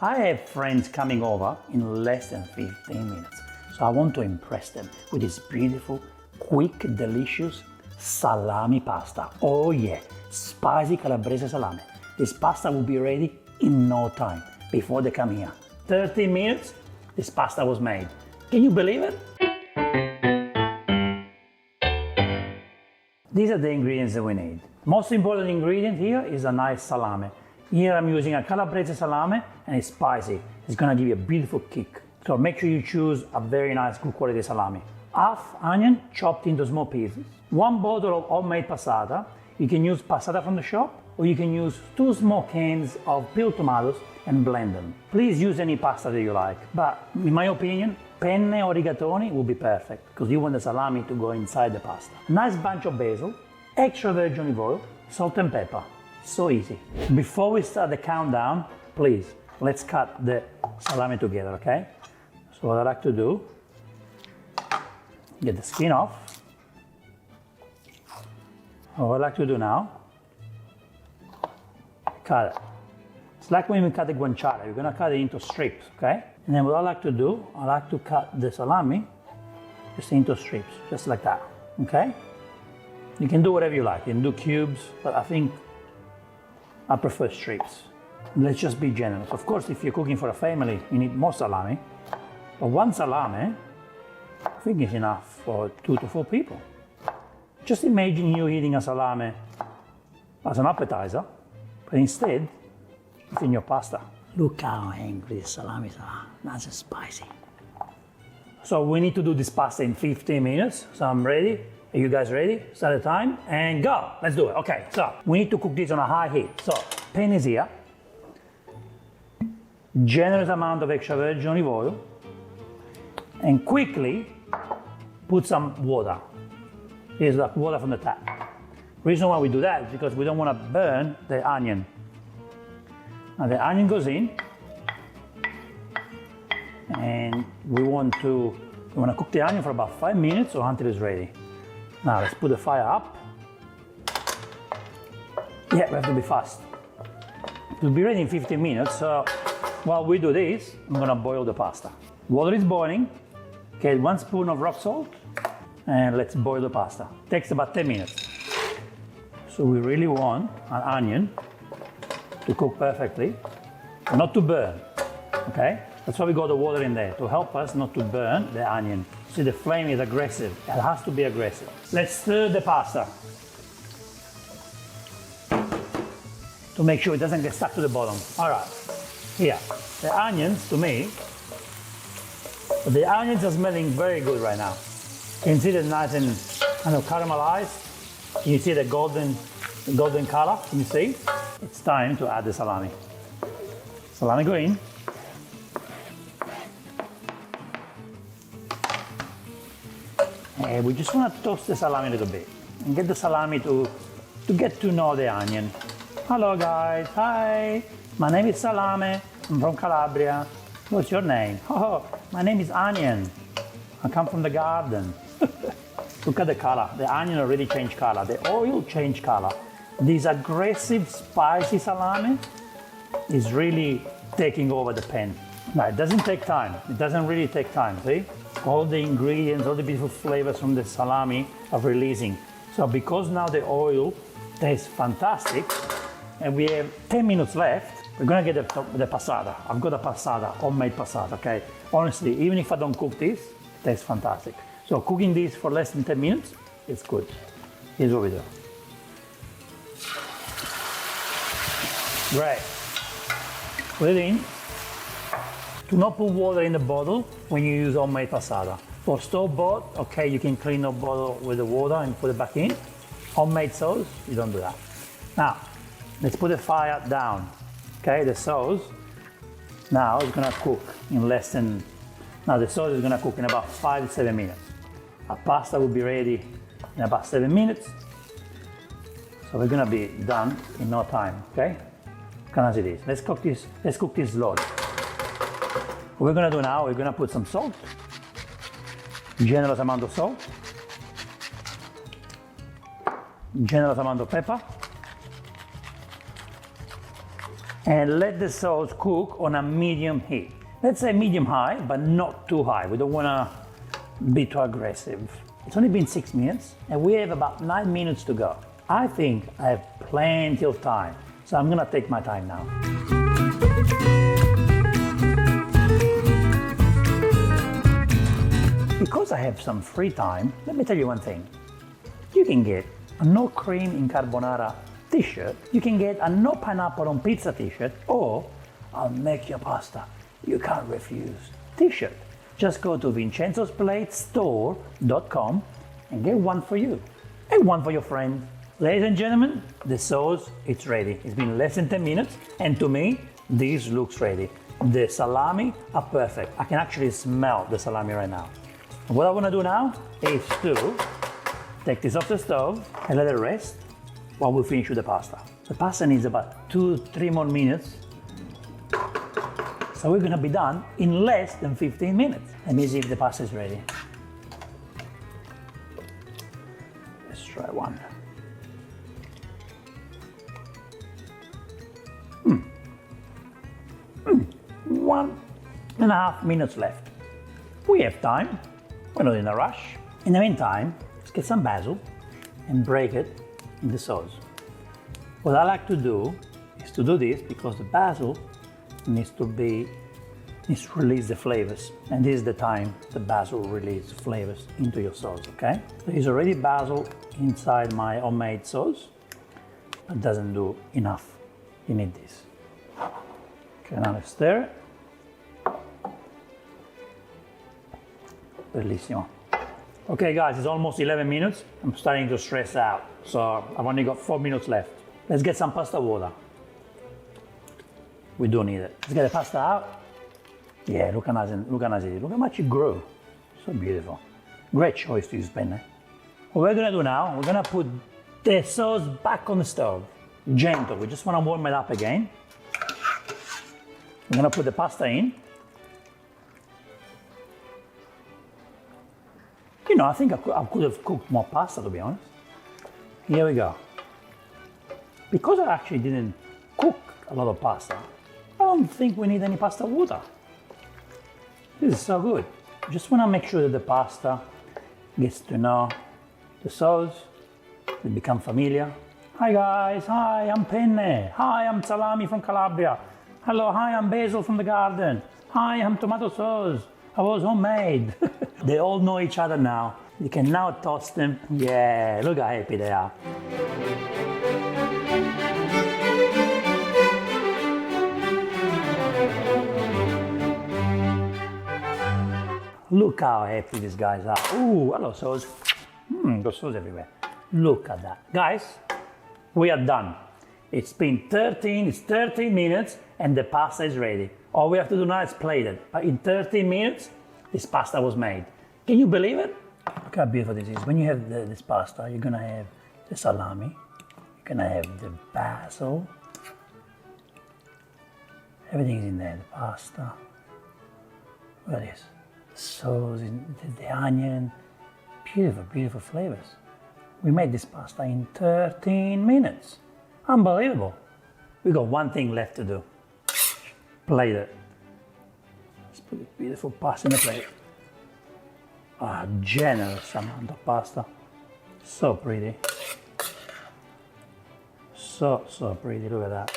I have friends coming over in less than 15 minutes. So I want to impress them with this beautiful, quick, delicious salami pasta. Oh yeah, spicy Calabrese salami. This pasta will be ready in no time before they come here. 30 minutes, this pasta was made. Can you believe it? These are the ingredients that we need. Most important ingredient here is a nice salami. Here I'm using a Calabrese salami and it's spicy. It's gonna give you a beautiful kick. So make sure you choose a very nice, good quality salami. Half onion chopped into small pieces. 1 bottle of homemade passata. You can use passata from the shop or you can use 2 small cans of peeled tomatoes and blend them. Please use any pasta that you like, but in my opinion, penne or rigatoni will be perfect because you want the salami to go inside the pasta. A nice bunch of basil, extra virgin olive oil, salt and pepper. So easy. Before we start the countdown, please, let's cut the salami together, okay? So what I like to do, get the skin off. What I like to do now, cut it. It's like when we cut the guanciale, you're gonna cut it into strips, okay? And then what I like to do, I like to cut the salami just into strips, just like that, okay? You can do whatever you like, you can do cubes, but I think I prefer strips. Let's just be generous. Of course, if you're cooking for a family, you need more salami, but 1 salami, I think is enough for 2 to 4 people. Just imagine you eating a salami as an appetizer, but instead, it's in your pasta. Look how angry the salamis are, nice and spicy. So we need to do this pasta in 15 minutes, so I'm ready. Are you guys ready? Start the time and go. Let's do it. Okay, so we need to cook this on a high heat. So pan is here. Generous amount of extra virgin olive oil. And quickly put some water. Here's like water from the tap. Reason why we do that is because we don't want to burn the onion. Now the onion goes in. And we want to cook the onion for about 5 minutes or until it's ready. Now let's put the fire up. Yeah, we have to be fast. It will be ready in 15 minutes, so while we do this, I'm gonna boil the pasta. Water is boiling. Get 1 spoon of rock salt, and let's boil the pasta. Takes about 10 minutes. So we really want an onion to cook perfectly, not to burn, okay? That's why we got the water in there, to help us not to burn the onion. See, the flame is aggressive. It has to be aggressive. Let's stir the pasta to make sure it doesn't get stuck to the bottom. All right, here, the onions, to me, the onions are smelling very good right now. You can see they're nice and kind of caramelized. Can you see the golden color? Can you see? It's time to add the salami. Salami go in. And we just want to toast the salami a little bit and get the salami to get to know the onion. Hello guys, hi. My name is Salami. I'm from Calabria. What's your name? Oh, my name is Onion. I come from the garden. Look at the color. The onion already changed color. The oil changed color. This aggressive, spicy salami is really taking over the pan. Now, it doesn't take time. It doesn't really take time, see? All the ingredients, all the beautiful flavors from the salami are releasing. So because now the oil tastes fantastic, and we have 10 minutes left, we're gonna get the passata. I've got a passata, homemade passata, okay? Honestly, even if I don't cook this, it tastes fantastic. So cooking this for less than 10 minutes, it's good. Here's what we do. Great. Put it in. Do not put water in the bottle when you use homemade passata. For store-bought, okay, you can clean the bottle with the water and put it back in. Homemade sauce, you don't do that. Now, let's put the fire down. Okay, the sauce now is gonna cook in less than, now the sauce is gonna cook in about 5 to 7 minutes. Our pasta will be ready in about 7 minutes. So we're gonna be done in no time, okay? Can I see this? Let's cook this slowly. What we're gonna do now, we're gonna put some salt, generous amount of salt, generous amount of pepper, And let the sauce cook on a medium heat. Let's say medium high, but not too high. We don't want to be too aggressive. It's only been 6 minutes and we have about 9 minutes to go. I think I have plenty of time, so I'm gonna take my time now. Because I have some free time, let me tell you one thing. You can get a no cream in carbonara t-shirt, you can get a no pineapple on pizza t-shirt, or I'll make your pasta you can't refuse t-shirt. Just go to vincenzosPlateStore.com and get one for you and one for your friend. Ladies and gentlemen, the sauce, it's ready. It's been less than 10 minutes and to me, this looks ready. The salami are perfect. I can actually smell the salami right now. And what I want to do now is to take this off the stove and let it rest while we finish with the pasta. The pasta needs about 2-3 more minutes. So we're gonna be done in less than 15 minutes. Let me see if the pasta is ready. Let's try one. 1.5 minutes left. We have time, we're not in a rush. In the meantime, let's get some basil and break it in the sauce. What I like to do is to do this because the basil needs to release the flavors, and this is the time the basil releases flavors into your sauce, okay? There is already basil inside my homemade sauce, but doesn't do enough. You need this. Okay, now let's stir it. Bellissimo. Okay guys, it's almost 11 minutes. I'm starting to stress out, so I've only got 4 minutes left. Let's get some pasta water. We do need it. Let's get the pasta out. Yeah, look how how much it grew. So beautiful. Great choice to use penne. What we're gonna do now, we're gonna put the sauce back on the stove. Gentle, we just wanna warm it up again. We're gonna put the pasta in. You know, I think I could have cooked more pasta, to be honest. Here we go. Because I actually didn't cook a lot of pasta, I don't think we need any pasta water. This is so good. Just want to make sure that the pasta gets to know the sauce, they become familiar. Hi guys, hi, I'm Penne. Hi, I'm Salami from Calabria. Hello, hi, I'm Basil from the garden. Hi, I'm tomato sauce. I was homemade. They all know each other now. You can now toast them. Yeah, look how happy they are. Look how happy these guys are. Ooh, hello sauce. Got sauce everywhere. Look at that. Guys, we are done. It's been 13 minutes and the pasta is ready. All we have to do now is plate it. But in 13 minutes, this pasta was made. Can you believe it? Look how beautiful this is. When you have this pasta, you're gonna have the salami, you're gonna have the basil. Everything is in there, the pasta. Look at this. The sauce, the onion. Beautiful, beautiful flavors. We made this pasta in 13 minutes. Unbelievable. We got one thing left to do. Plate it. Let's put this beautiful pasta in the plate. A generous amount of pasta. So pretty. So pretty, look at that.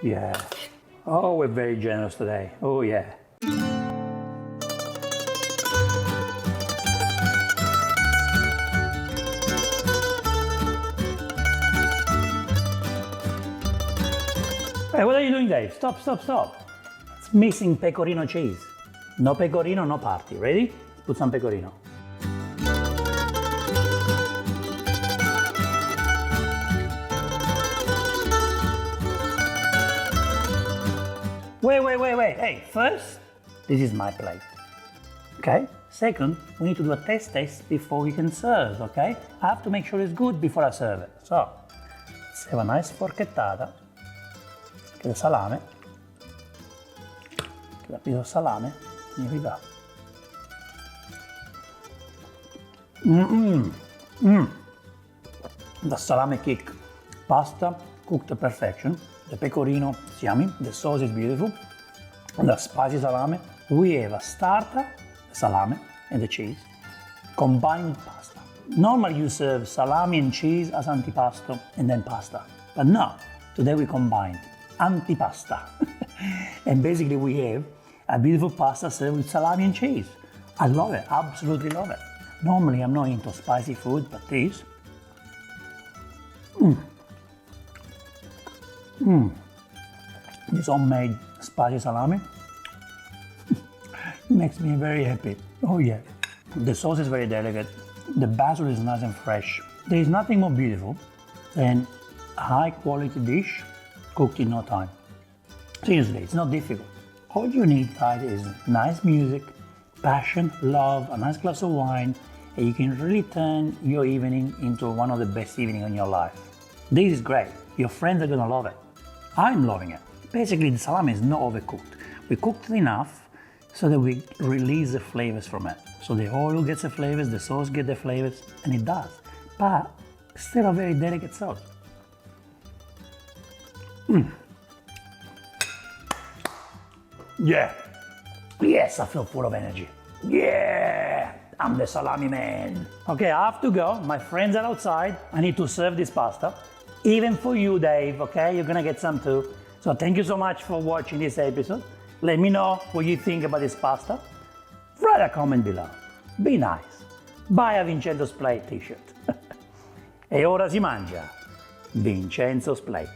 Yeah. Oh, we're very generous today. Oh yeah. Hey, what are you doing, Dave? Stop. It's missing pecorino cheese. No pecorino, no party. Ready? Put some pecorino. Wait. Hey, first, this is my plate. Okay? Second, we need to do a taste before we can serve, okay? I have to make sure it's good before I serve it. So, let's have a nice forchettata. Get the salame. Get a piece of salame. Here we go. The salami kick. Pasta cooked to perfection. The pecorino is yummy, the sauce is beautiful, and the spicy salami. We have a starter, salami and the cheese, combined with pasta. Normally you serve salami and cheese as antipasto and then pasta, but no, today we combined antipasta. And basically we have a beautiful pasta served with salami and cheese. I love it, absolutely love it. Normally I'm not into spicy food, but this, this homemade spicy salami makes me very happy. Oh yeah. The sauce is very delicate. The basil is nice and fresh. There is nothing more beautiful than a high quality dish cooked in no time. Seriously, it's not difficult. All you need, guys, is nice music, passion, love, a nice glass of wine, and you can really turn your evening into one of the best evenings in your life. This is great. Your friends are gonna love it. I'm loving it. Basically, the salami is not overcooked. We cooked it enough so that we release the flavors from it. So the oil gets the flavors, the sauce gets the flavors, and it does. But still a very delicate sauce. Yeah. Yes, I feel full of energy. Yeah, I'm the salami man. Okay, I have to go. My friends are outside. I need to serve this pasta. Even for you, Dave, okay? You're gonna get some too. So thank you so much for watching this episode. Let me know what you think about this pasta. Write a comment below. Be nice. Buy a Vincenzo's Plate t-shirt. E ora si mangia. Vincenzo's Plate.